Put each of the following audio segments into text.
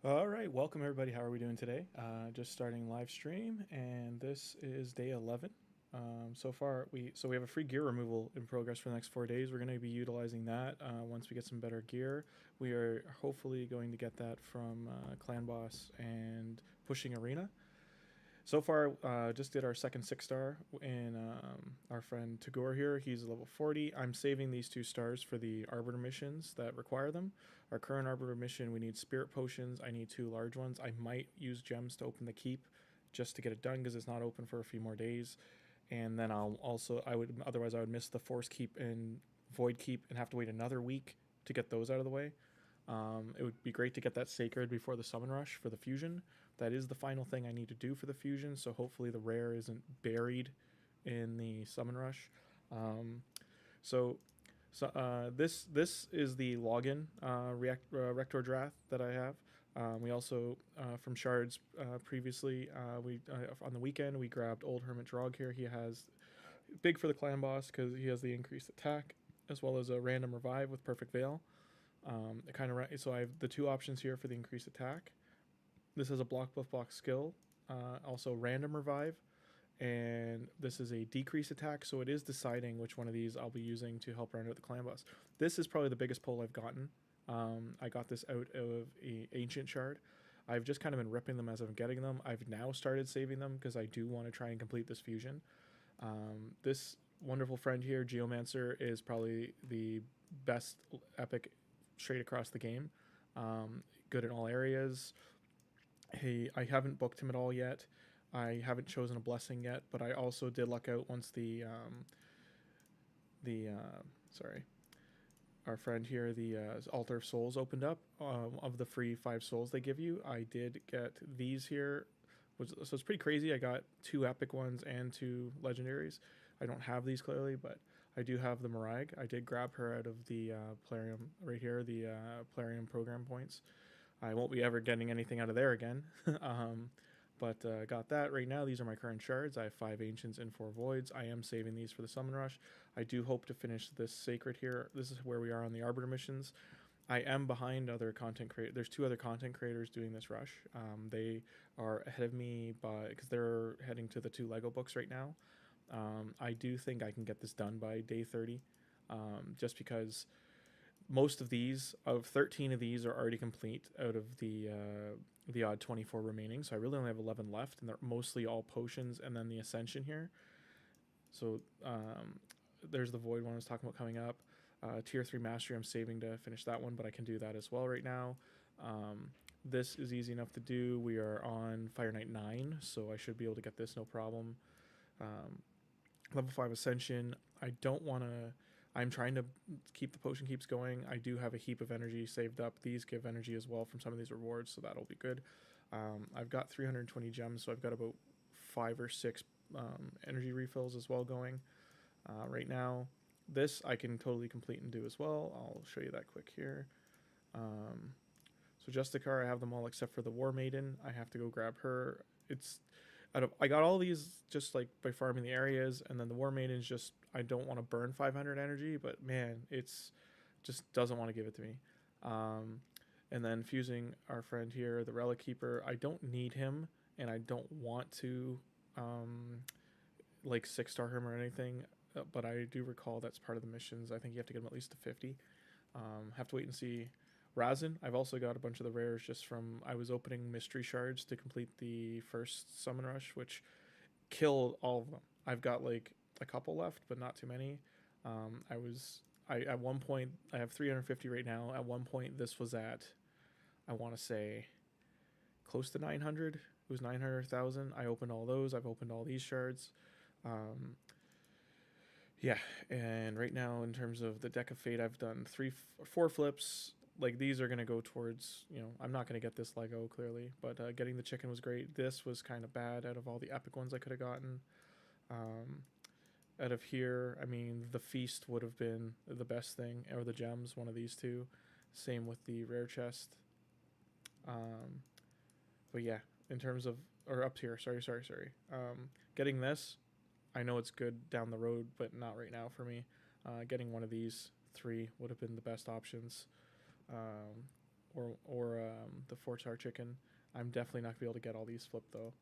All right, welcome everybody. How are we doing today? Just starting live stream, and this is day 11. So far, we have a free gear removal in progress for the next 4 days. We're going to be utilizing that once we get some better gear. We are hopefully going to get that from Clan Boss and Pushing Arena. So far, just did our second 6 star, and our friend Tagore here, he's level 40. I'm saving these 2 stars for the Arbiter missions that require them. Our current Arbiter mission, we need Spirit Potions. I need 2 large ones. I might use gems to open the keep just to get it done because it's not open for a few more days. And then otherwise I would miss the Force Keep and Void Keep and have to wait another week to get those out of the way. It would be great to get that Sacred before the Summon Rush for the Fusion. That is the final thing I need to do for the Fusion, so hopefully the rare isn't buried in the Summon Rush. Um, so this is the login Rector Drath that I have. We also from Shards previously we on the weekend we grabbed Old Hermit Drog here. He has big for the clan boss because he has the increased attack as well as a random revive with Perfect Veil. It kind of so I have the 2 options here for the increased attack. This is a block buff block skill, also random revive, and this is a decrease attack. So it is deciding which one of these I'll be using to help round out the clan boss. This is probably the biggest pull I've gotten. I got this out of a ancient shard. I've just kind of been ripping them as I'm getting them. I've now started saving them because I do want to try and complete this fusion. This wonderful friend here, Geomancer, is probably the best epic straight across the game. Good in all areas. I haven't booked him at all yet. I haven't chosen a blessing yet, but I also did luck out once the sorry, our friend here, the Altar of Souls opened up. Of the free 5 souls they give you, I did get these here, so it's pretty crazy. I got 2 epic ones and 2 legendaries. I don't have these clearly, but I do have the Marag. I did grab her out of the Plarium right here, the Plarium program points. I won't be ever getting anything out of there again. But got that right now. These are my current shards. I have 5 ancients and 4 voids. I am saving these for the summon rush. I do hope to finish this sacred here. This is where we are on the arbiter missions. I am behind other content creators. There's 2 other content creators doing this rush. They are ahead of me because they're heading to the 2 Lego books right now. I do think I can get this done by day 30, just because most of 13 of these are already complete out of the odd 24 remaining. So I really only have 11 left, and they're mostly all potions and then the ascension here. So there's the void one I was talking about coming up. Tier 3 mastery, I'm saving to finish that one, but I can do that as well right now. This is easy enough to do. We are on Fire Knight 9, so I should be able to get this no problem. Level 5 ascension, I don't want to. I'm trying to keep the potion keeps going. I do have a heap of energy saved up. These give energy as well from some of these rewards, so that'll be good. I've got 320 gems, so I've got about 5 or 6 energy refills as well going right now. This I can totally complete and do as well. I'll show you that quick here. So Justicar, I have them all except for the War Maiden. I have to go grab her. I got all these just like by farming the areas, and then the War Maiden's just I don't want to burn 500 energy, but man, it's just doesn't want to give it to me. And then fusing our friend here, the Relic Keeper. I don't need him, and I don't want to like 6-star him or anything. But I do recall that's part of the missions. I think you have to get him at least to 50. Have to wait and see. Razin, I've also got a bunch of the rares just from I was opening mystery shards to complete the first summon rush, which killed all of them. I've got like a couple left, but not too many. I at one point I have 350 right now. At one point this was at I want to say close to 900. It was 900,000. I opened all those. I've opened all these shards. Um, yeah, and right now in terms of the deck of fate, I've done 4 flips. Like these are gonna go towards I'm not gonna get this Lego clearly, but getting the chicken was great. This was kind of bad out of all the epic ones I could have gotten. Um, Out of here, I mean the feast would have been the best thing, or the gems, one of these two. Same with the rare chest. Um, but yeah, in terms of or up here, sorry. Getting this, I know it's good down the road, but not right now for me. Getting one of these 3 would have been the best options. Um, the 4-star chicken. I'm definitely not gonna be able to get all these flipped though.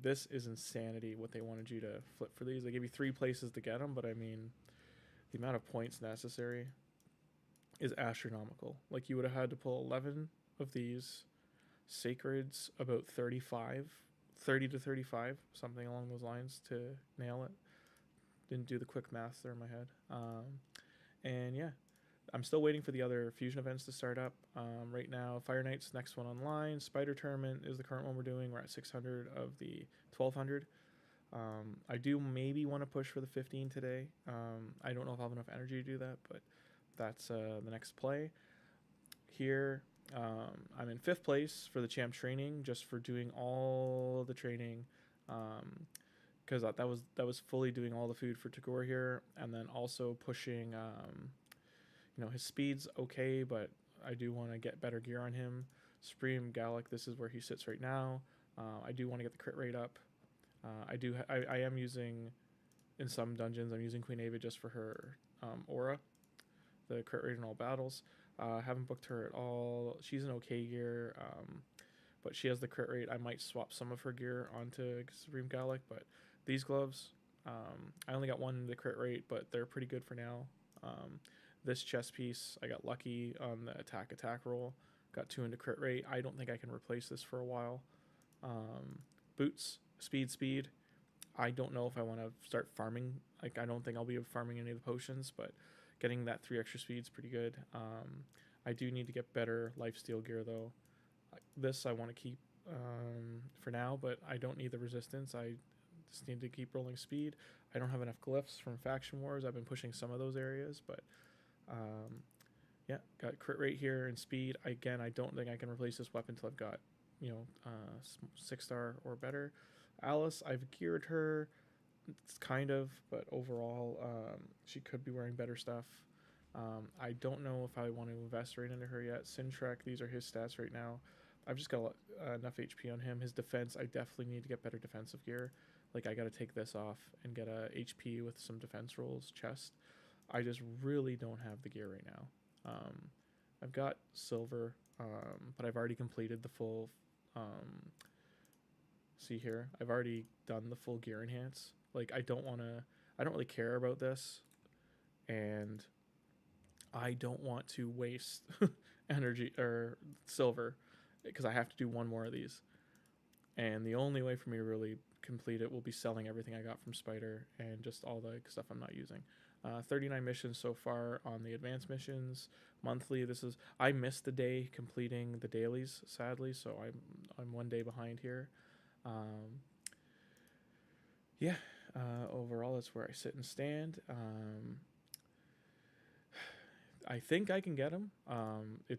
This is insanity what they wanted you to flip for these. They gave you 3 places to get them, but I mean, the amount of points necessary is astronomical. Like, you would have had to pull 11 of these sacreds, about 30 to 35, something along those lines, to nail it. Didn't do the quick math there in my head. And yeah, I'm still waiting for the other fusion events to start up. Right now, Fire Knight's next one online. Spider Tournament is the current one we're doing. We're at 600 of the 1200. I do maybe want to push for the 15 today. I don't know if I'll have enough energy to do that, but that's the next play. Here, I'm in 5th place for the champ training, just for doing all the training, because that was fully doing all the food for Tagore here, and then also pushing. His speed's okay, but I do want to get better gear on him. SUPREME GALEK, this is where he sits right now. I do want to get the crit rate up. I am using, in some dungeons, I'm using Qween Eva just for her aura, the crit rate in all battles. Haven't booked her at all. She's an okay gear, but she has the crit rate. I might swap some of her gear onto SUPREME GALEK, but these gloves, I only got 1 in the crit rate, but they're pretty good for now. This chest piece, I got lucky on the attack roll. Got 2 into crit rate. I don't think I can replace this for a while. Boots, speed. I don't know if I want to start farming. Like, I don't think I'll be farming any of the potions, but getting that 3 extra speed is pretty good. I do need to get better lifesteal gear though. This I want to keep for now, but I don't need the resistance. I just need to keep rolling speed. I don't have enough glyphs from Faction Wars. I've been pushing some of those areas, but yeah, got crit rate here and speed. Again, I don't think I can replace this weapon until I've got 6-star or better. Alice, I've geared her. It's kind of, but overall, she could be wearing better stuff. I don't know if I want to invest right into her yet. Sniktraak, these are his stats right now. I've just got enough HP on him. His defense, I definitely need to get better defensive gear. Like, I got to take this off and get a HP with some defense rolls, chest. I just really don't have the gear right now. I've got silver, but I've already completed the full, see here, I've already done the full gear enhance. Like, I don't really care about this, and I don't want to waste energy or silver, because I have to do 1 more of these. And the only way for me to really complete it will be selling everything I got from Spider and just all the stuff I'm not using. 39 missions so far on the advanced missions. Monthly, I missed the day completing the dailies, sadly, so I'm 1 day behind here. Yeah, overall that's where I sit and stand. I think I can get him.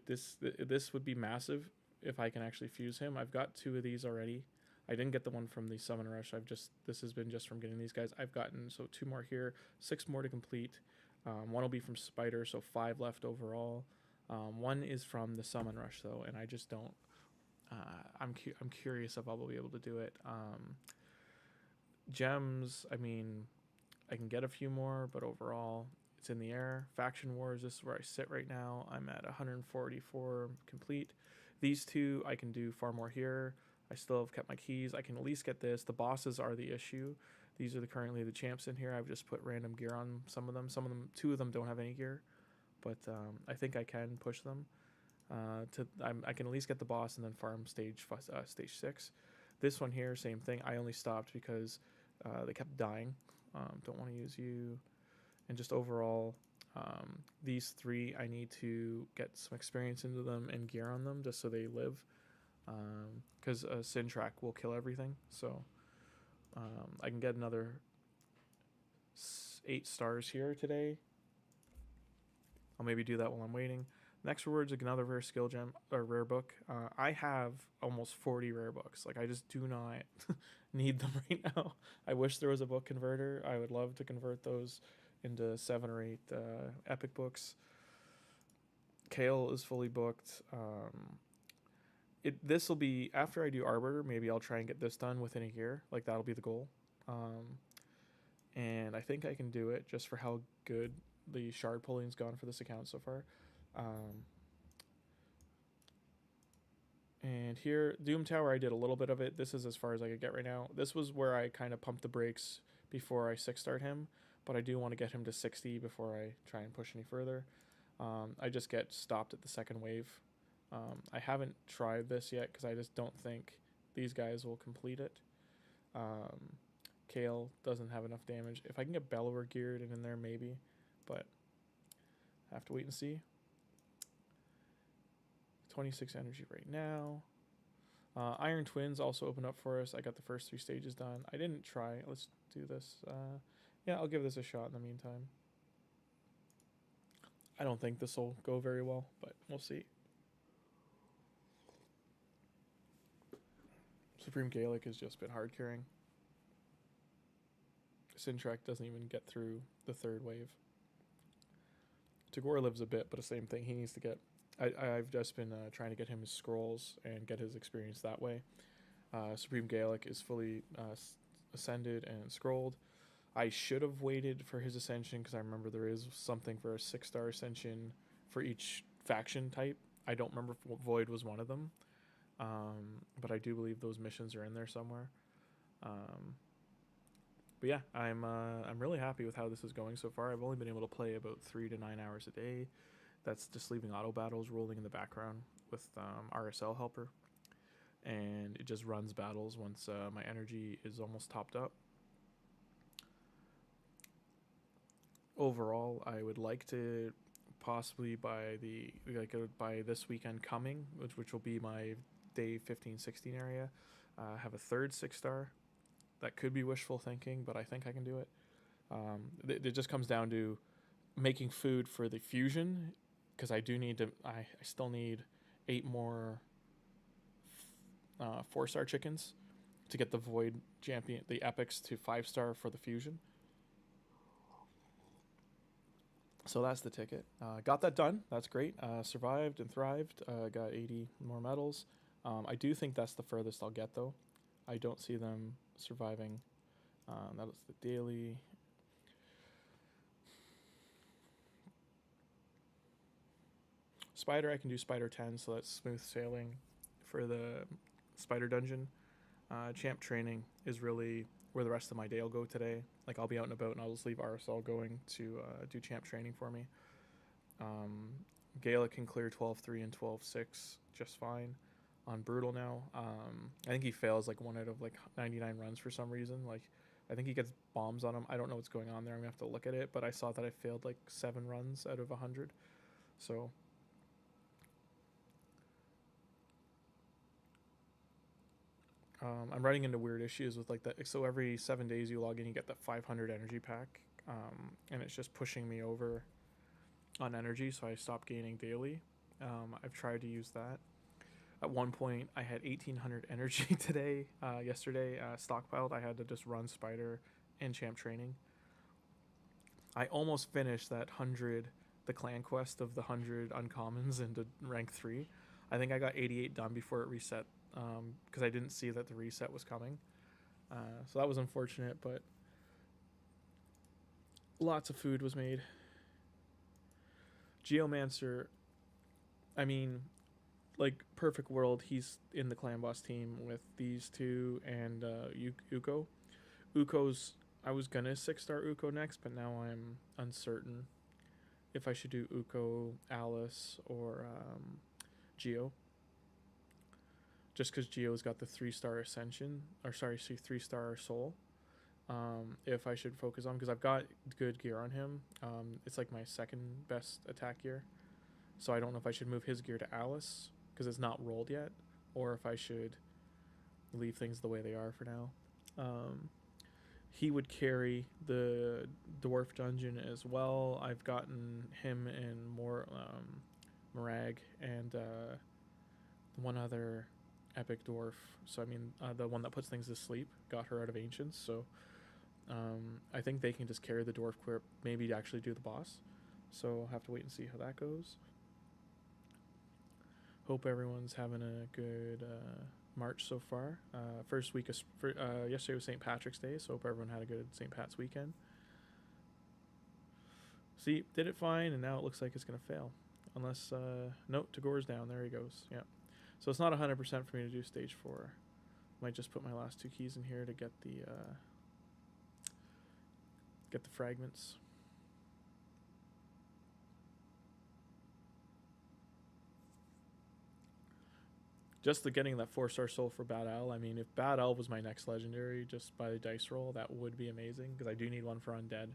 This would be massive if I can actually fuse him. I've got 2 of these already. I didn't get the one from the Summon Rush. This has been just from getting these guys. I've gotten 2 more here, 6 more to complete. 1 will be from Spider, so 5 left overall. 1 is from the Summon Rush though, and I just don't. I'm curious if I'll be able to do it. Gems, I mean, I can get a few more, but overall, it's in the air. Faction Wars, this is where I sit right now. I'm at 144 complete. These 2, I can do far more here. I still have kept my keys. I can at least get this. The bosses are the issue. These are currently the champs in here. I've just put random gear on some of them. 2 of them don't have any gear, but I think I can push them. I can at least get the boss and then farm stage 6. This one here, same thing. I only stopped because they kept dying. Don't want to use you. And just overall, these 3, I need to get some experience into them and gear on them just so they live. Because Sniktraak will kill everything. So I can get another 8 stars here today. I'll maybe do that while I'm waiting. Next rewards, another rare skill gem or rare book. I have almost 40 rare books. Like, I just do not need them right now. I wish there was a book converter. I would love to convert those into 7 or 8 epic books. Kale is fully booked. This will be after I do Arbiter. Maybe I'll try and get this done within a year. Like, that'll be the goal. And I think I can do it just for how good the shard pulling's gone for this account so far. And here, Doom Tower, I did a little bit of it. This is as far as I could get right now. This was where I kind of pumped the brakes before I 6-starred him, but I do want to get him to 60 before I try and push any further. I just get stopped at the second wave. I haven't tried this yet because I just don't think these guys will complete it. Kale doesn't have enough damage. If I can get Bellower geared and in there, maybe, but I have to wait and see. 26 energy right now. Iron Twins also opened up for us. I got the first 3 stages done. I didn't try. Let's do this. Yeah, I'll give this a shot in the meantime. I don't think this will go very well, but we'll see. Supreme Gaelic has just been hard carrying. Sniktraak doesn't even get through the 3rd wave. Tagore lives a bit, but the same thing. He needs to get... I've just been trying to get him his scrolls and get his experience that way. Supreme Gaelic is fully ascended and scrolled. I should have waited for his ascension because I remember there is something for a 6-star ascension for each faction type. I don't remember if Void was one of them, but I do believe those missions are in there somewhere. But yeah, I'm really happy with how this is going so far. I've only been able to play about 3 to 9 hours a day. That's just leaving auto battles rolling in the background with RSL helper, and it just runs battles once my energy is almost topped up. Overall, I would like to possibly by this weekend coming, which will be my day 15-16 area, have a 3rd 6-star. That could be wishful thinking, but I think I can do it. It just comes down to making food for the fusion, because I do need to. I still need 8 more 4-star chickens to get the Void champion, the epics, to 5-star for the fusion. So that's the ticket. Got that done. That's great. Survived and thrived. Got 80 more medals. I do think that's the furthest I'll get, though. I don't see them surviving. That is the daily. Spider, I can do Spider 10, so that's smooth sailing for the Spider dungeon. Champ training is really where the rest of my day will go today. Like, I'll be out and about, and I'll just leave RSL going to do champ training for me. Gaelic can clear 12-3 and 12-6 just fine on Brutal now. I think he fails like 1 out of like 99 runs for some reason. Like, I think he gets bombs on him. I don't know what's going on there. I'm gonna have to look at it, but I saw that I failed like 7 runs out of 100. So I'm running into weird issues with like that. So every 7 days you log in, you get that 500 energy pack, and it's just pushing me over on energy, so I stopped gaining daily. I've tried to use that. At one point, I had 1800 energy today, yesterday, stockpiled. I had to just run Spider and champ training. I almost finished that 100, the clan quest of the 100 uncommons into rank 3. I think I got 88 done before it reset, because I didn't see that the reset was coming. So that was unfortunate, but lots of food was made. Geomancer, I mean, like, perfect world, he's in the clan boss team with these two and Uko. Uko's, I was gonna 6-star Uko next, but now I'm uncertain if I should do Uko, Alice, or Geo. Just because Geo's got the 3-star Ascension, or sorry, 3-star Soul. If I should focus on, because I've got good gear on him. It's like my second best attack gear. So I don't know if I should move his gear to Alice, because it's not rolled yet, or if I should leave things the way they are for now. He would carry the dwarf dungeon as well. I've gotten him in more Morag and one other epic dwarf. So I mean, the one that puts things to sleep, got her out of Ancients. So I think they can just carry the dwarf quirk, maybe actually do the boss. So I'll have to wait and see how that goes. Hope everyone's having a good March so far. First week of yesterday was St. Patrick's Day, so hope everyone had a good St. Pat's weekend. See, did it fine, and now it looks like it's gonna fail. Unless no, Tagore's down. There he goes. Yeah. So it's not 100% for me to do stage 4. Might just put my last 2 keys in here to get the fragments. Just the getting that 4-star soul for Bad Owl. I mean, if Bad Owl was my next legendary just by the dice roll, that would be amazing, because I do need one for Undead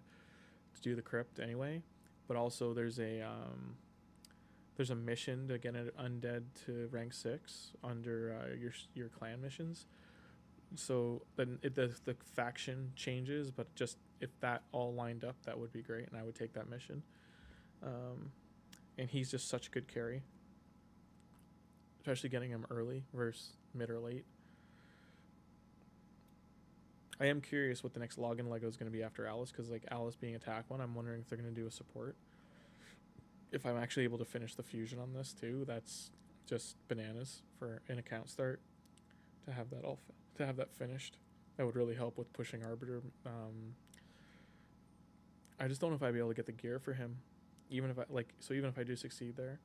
to do the crypt anyway. But also there's a mission to get an Undead to rank 6 under your clan missions. So then the faction changes, but just if that all lined up, that would be great, and I would take that mission. And he's just such a good carry, especially getting him early versus mid or late. I am curious what the next login Lego is going to be after Alice, because like Alice being attack one, I'm wondering if they're going to do a support. If I'm actually able to finish the fusion on this too, that's just bananas for an account start to have that to have that finished. That would really help with pushing Arbiter. I just don't know if I'd be able to get the gear for him, even if I do succeed there.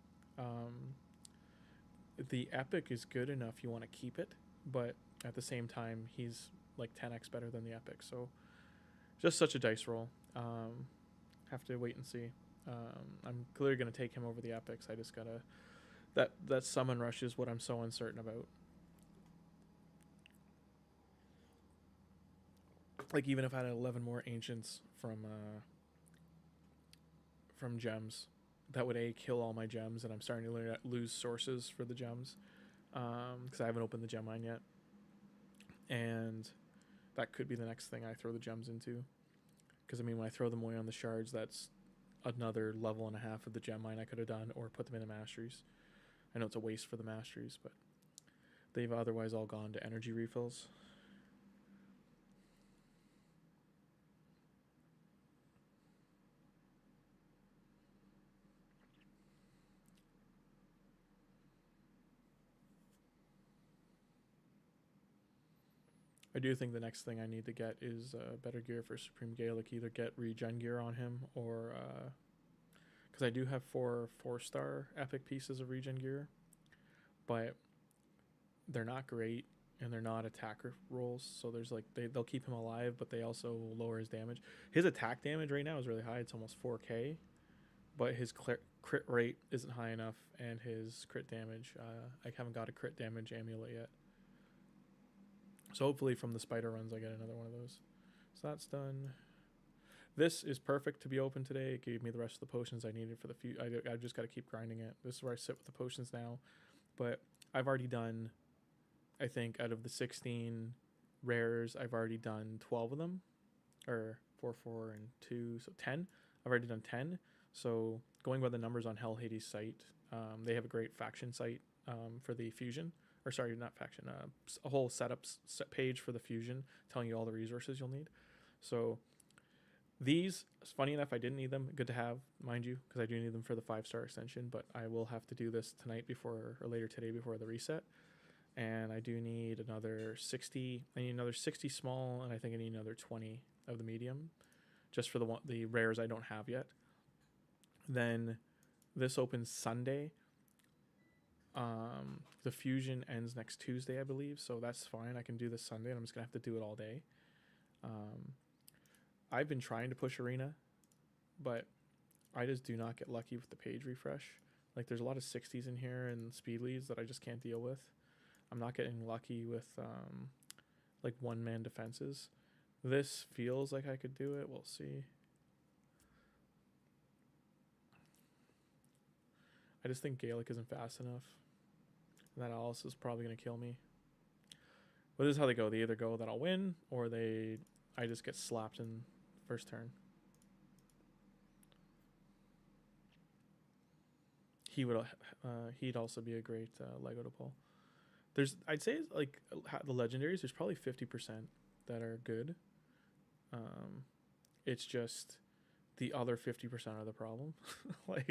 The epic is good enough, you want to keep it, but at the same time he's like 10x better than the epic, so just such a dice roll. Have to wait and see. I'm clearly going to take him over the epics. I just gotta that summon rush is what I'm so uncertain about. Like, even if I had 11 more ancients from gems, that would kill all my gems, and I'm starting to lose sources for the gems, because I haven't opened the gem mine yet, and that could be the next thing I throw the gems into. Because I mean, when I throw them away on the shards, that's another level and a half of the gem mine I could have done, or put them into masteries. I know it's a waste for the masteries, but they've otherwise all gone to energy refills. I do think the next thing I need to get is better gear for Supreme Gaelic. Either get regen gear on him, or because I do have 4 4-star epic pieces of regen gear, but they're not great and they're not attacker rolls. So there's like they'll keep him alive, but they also lower his damage. His attack damage right now is really high. It's almost 4k, but his crit rate isn't high enough, and his crit damage, I haven't got a crit damage amulet yet. So hopefully from the spider runs I get another one of those. So that's done. This is perfect to be open today. It gave me the rest of the potions I needed for the few. I just got to keep grinding it. This is where I sit with the potions now. But I've already done, I think, out of the 16 rares, I've already done 12 of them. Or 4, 4, and 2, so 10. I've already done 10. So going by the numbers on Hell Hades' site, they have a great faction site for the fusion. Or sorry, not faction, a whole set page for the fusion, telling you all the resources you'll need. So these, funny enough, I didn't need them. Good to have, mind you, because I do need them for the 5-star extension, but I will have to do this tonight or later today before the reset. And I do need another 60. I need another 60 small, and I think I need another 20 of the medium, just for the rares I don't have yet. Then this opens Sunday. The fusion ends next Tuesday, I believe, so that's fine. I can do this Sunday, and I'm just gonna have to do it all day. I've been trying to push arena, but I just do not get lucky with the page refresh. Like, there's a lot of 60s in here and speed leads that I just can't deal with. I'm not getting lucky with like one-man defenses. This feels like I could do it. We'll see. I just think Gaelic isn't fast enough. That Alice is probably going to kill me. But this is how they go. They either go that I'll win, or I just get slapped in first turn. He'd also be a great Lego to pull. I'd say like the legendaries, there's probably 50% that are good. It's just the other 50% are the problem. Like,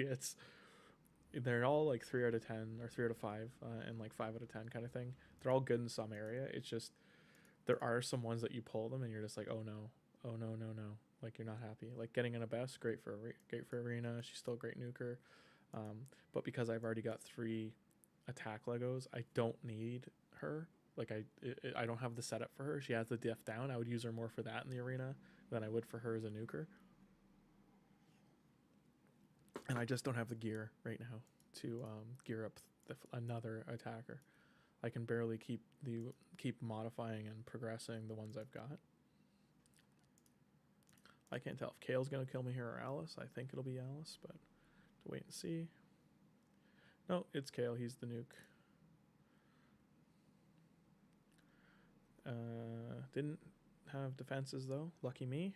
they're all like 3 out of 10 or 3 out of 5 and like 5 out of 10 kind of thing. They're all good in some area. It's just there are some ones that you pull them and you're just like, oh no, like, you're not happy. Like, getting an Abyss, great for arena. She's still a great nuker, but because I've already got 3 attack Legos. I don't need her. Like I don't have the setup for her. She has the diff down. I would use her more for that in the arena than I would for her as a nuker. And I just don't have the gear right now to gear up another attacker. I can barely keep modifying and progressing the ones I've got. I can't tell if Kale's gonna kill me here or Alice. I think it'll be Alice, but to wait and see. No, it's Kale. He's the nuke. Didn't have defenses though. Lucky me.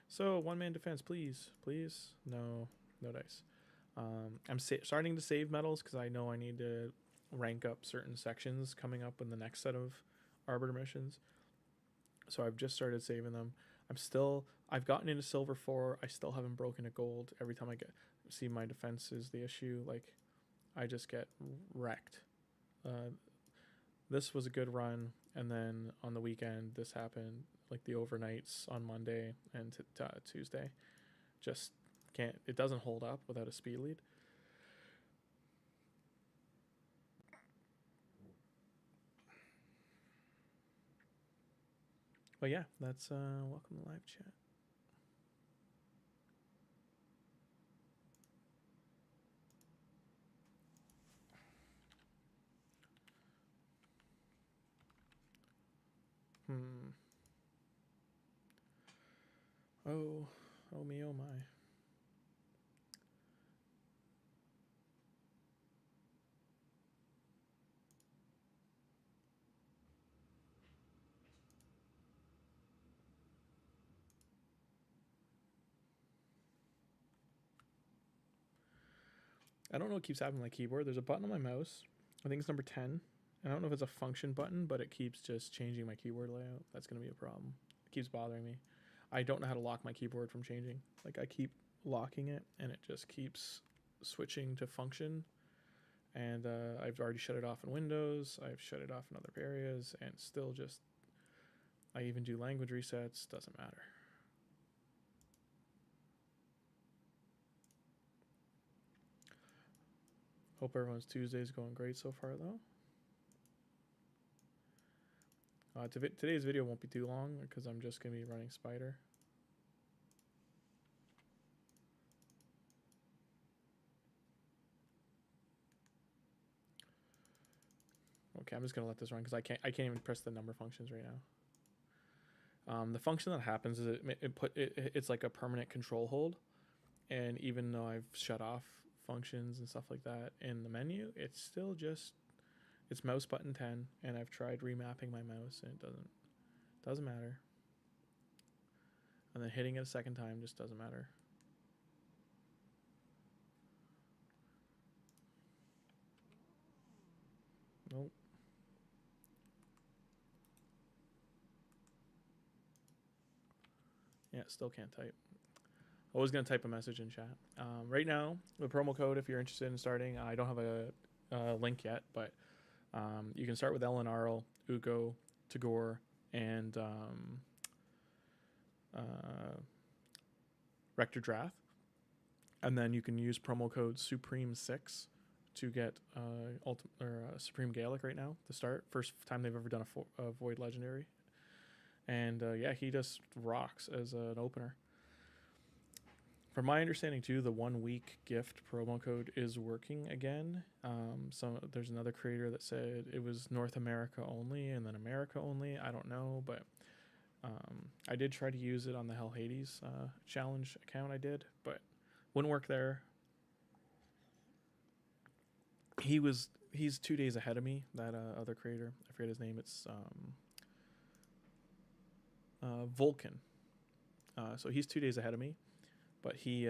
So one-man defense, please, please. No dice. I'm starting to save medals because I know I need to rank up certain sections coming up in the next set of Arbiter missions. So I've just started saving them. I've gotten into silver 4. I still haven't broken a gold. Every time I see my defense is the issue. Like, I just get wrecked. This was a good run, and then on the weekend this happened, like the overnights on Monday and Tuesday. Just can't. It doesn't hold up without a speed lead. But yeah, that's welcome to live chat. Oh me, oh my. I don't know what keeps happening with my keyboard. There's a button on my mouse. I think it's number 10. I don't know if it's a function button, but it keeps just changing my keyboard layout. That's going to be a problem. It keeps bothering me. I don't know how to lock my keyboard from changing. Like, I keep locking it, and it just keeps switching to function. And I've already shut it off in Windows. I've shut it off in other areas, and still just... I even do language resets. Doesn't matter. Hope everyone's Tuesday's going great so far, though. Today's video won't be too long because I'm just going to be running Spider. Okay, I'm just going to let this run because I can't even press the number functions right now. The function that happens is it's like a permanent control hold, and even though I've shut off functions and stuff like that in the menu, it's still just, it's mouse button 10, and I've tried remapping my mouse and it doesn't matter. And then hitting it a second time just doesn't matter. Nope. Yeah, still can't type. I was going to type a message in chat. Right now, the promo code, if you're interested in starting, I don't have a link yet, but you can start with Elanaril, Ugo, Tagore, and Rector Drath. And then you can use promo code SUPREME6 to get Supreme Gaelic right now to start. First time they've ever done a Void Legendary. And yeah, he just rocks as an opener. From my understanding too, the 1 week gift promo code is working again. So there's another creator that said it was North America only and then America only. I don't know, but I did try to use it on the Hell Hades challenge account I did, but wouldn't work there. He's 2 days ahead of me, that other creator. I forget his name. It's Vulcan. So he's 2 days ahead of me. But he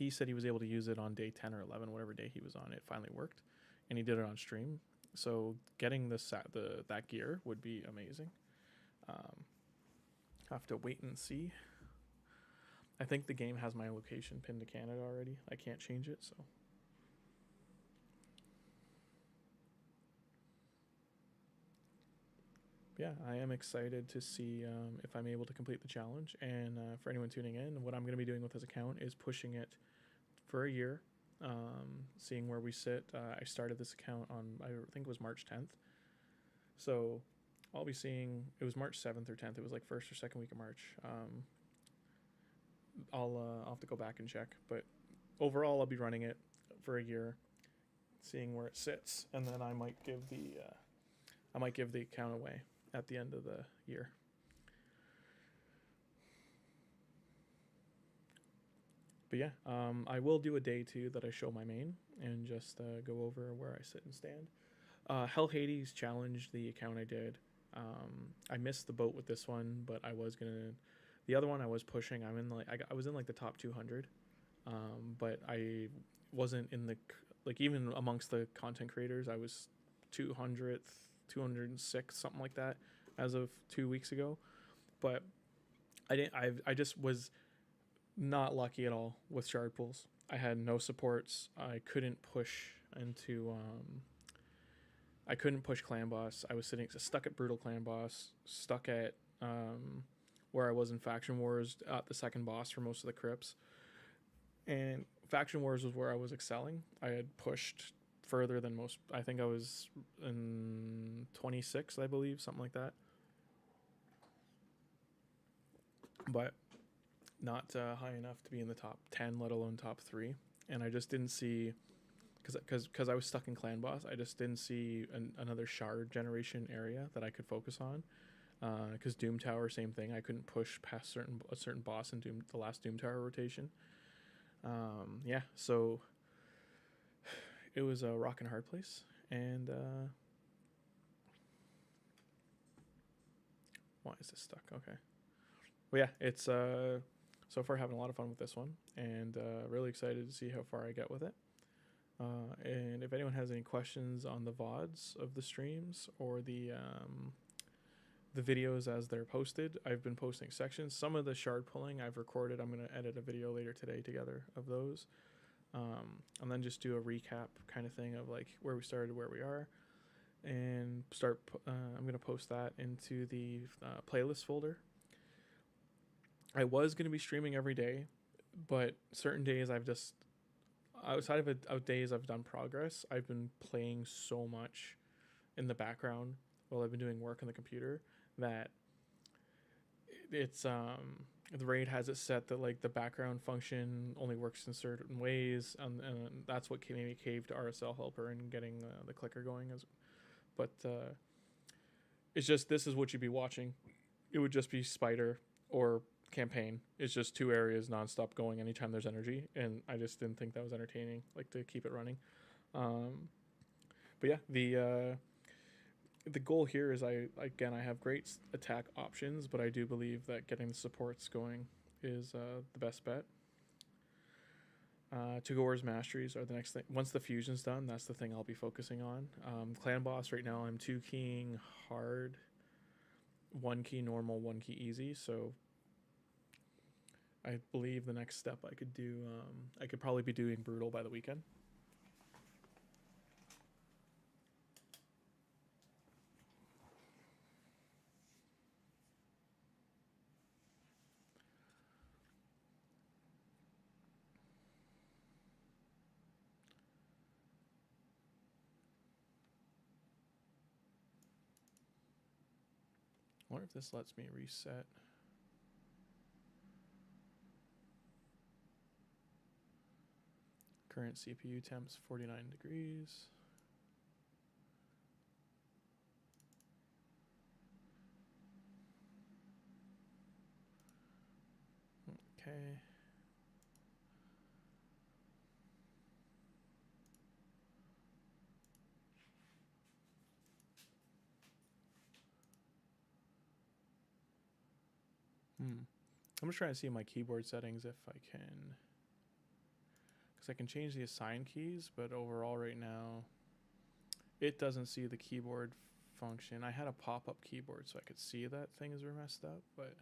said he was able to use it on day 10 or 11, whatever day he was on. It finally worked, and he did it on stream. So getting that gear would be amazing. Have to wait and see. I think the game has my location pinned to Canada already. I can't change it, so. Yeah, I am excited to see if I'm able to complete the challenge. And for anyone tuning in, what I'm going to be doing with this account is pushing it for a year seeing where we sit. I started this account on, I think it was March 10th. So I'll be seeing, it was March 7th or 10th. It was like first or second week of March. I'll have to go back and check. But overall, I'll be running it for a year, seeing where it sits. And then I might give the account away at the end of the year. But yeah, I will do a day too that I show my main and just go over where I sit and stand. Hell Hades challenged the account I did. I missed the boat with this one, but I was gonna. The other one I was pushing. I was in like the top 200, but I wasn't in the even amongst the content creators. I was 200th, 206, something like that, as of 2 weeks ago. But I didn't. I just was not lucky at all with shard pools. I had no supports. I couldn't push into. I couldn't push clan boss. I was stuck at brutal clan boss. Stuck at where I was in faction wars at the second boss for most of the crypts. And faction wars was where I was excelling. I had pushed further than most. I think I was in 26th, I believe, something like that. But not high enough to be in the top 10, let alone top 3. And I just didn't see, because I was stuck in clan boss, I just didn't see another shard generation area that I could focus on. Because Doom Tower, same thing. I couldn't push past a certain boss in the last Doom Tower rotation. Yeah, so it was a rock and hard place. And why is this stuck? Okay. Well, yeah, it's so far having a lot of fun with this one, and really excited to see how far I get with it. And if anyone has any questions on the VODs of the streams or the videos as they're posted, I've been posting sections. Some of the shard pulling I've recorded. I'm going to edit a video later today together of those, and then just do a recap kind of thing of like where we started, where we are, and I'm going to post that into the playlist folder. I was going to be streaming every day, but certain days I've just, outside of days I've done progress, I've been playing so much in the background while I've been doing work on the computer that it's the raid has it set that like the background function only works in certain ways, and that's what made me cave to RSL helper and getting the clicker going. But it's just, this is what you'd be watching. It would just be Spider or campaign. It's just 2 areas nonstop going anytime there's energy, and I just didn't think that was entertaining, like, to keep it running. But yeah, the goal here is I have great attack options, but I do believe that getting the supports going is the best bet. To-go wars masteries are the next thing. Once the fusion's done, that's the thing I'll be focusing on. Clan boss right now, I'm 2-keying hard, 1 key normal, 1 key easy, so I believe the next step I could do, I could probably be doing brutal by the weekend. I wonder if this lets me reset. Current CPU temps 49 degrees. Okay. I'm just trying to see my keyboard settings if I can, because I can change the assign keys, but overall right now it doesn't see the keyboard function. I had a pop-up keyboard so I could see that things were messed up, but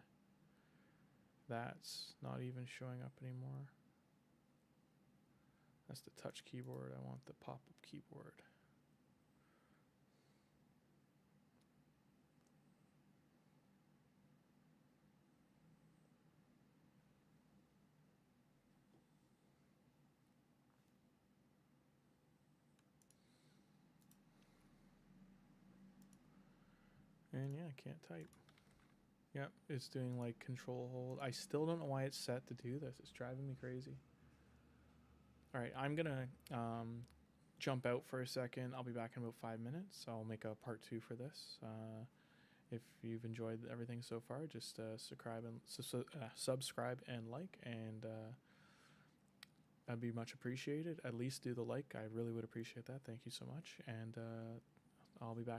that's not even showing up anymore. That's the touch keyboard. I want the pop-up keyboard. And yeah, I can't type. Yep, it's doing like control hold. I still don't know why it's set to do this. It's driving me crazy. All right, I'm gonna jump out for a second. I'll be back in about 5 minutes. I'll make a part 2 for this. If you've enjoyed everything so far, just subscribe and like, and that'd be much appreciated. At least do the like. I really would appreciate that. Thank you so much, and I'll be back.